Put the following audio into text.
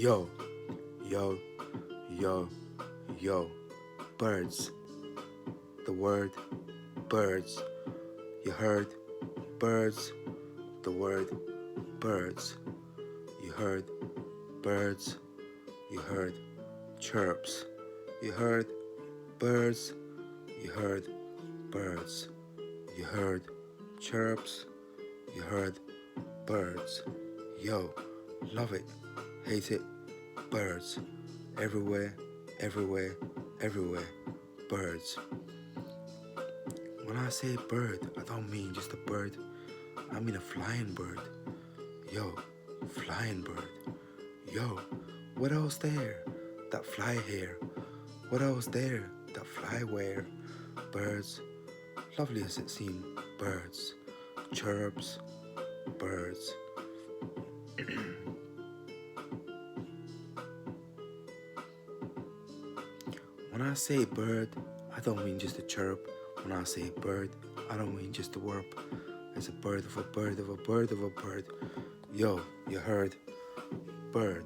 Yo, yo, yo, yo. Birds. The word birds. You heard birds. The word birds. You heard birds. You heard chirps. You heard birds. You heard birds. You heard chirps. You heard birds. Yo, love it, hate it, birds. Everywhere, everywhere, everywhere, birds. When I say bird, I don't mean just a bird. I mean a flying bird. Yo, flying bird. Yo, what else there? That fly here. What else there? That fly where? Birds. Lovely as it seemed. Birds. Chirps. Birds. When I say bird, I don't mean just a chirp. When I say bird, I don't mean just a warp. It's a bird of a bird of a bird of a bird. Yo, you heard? Bird.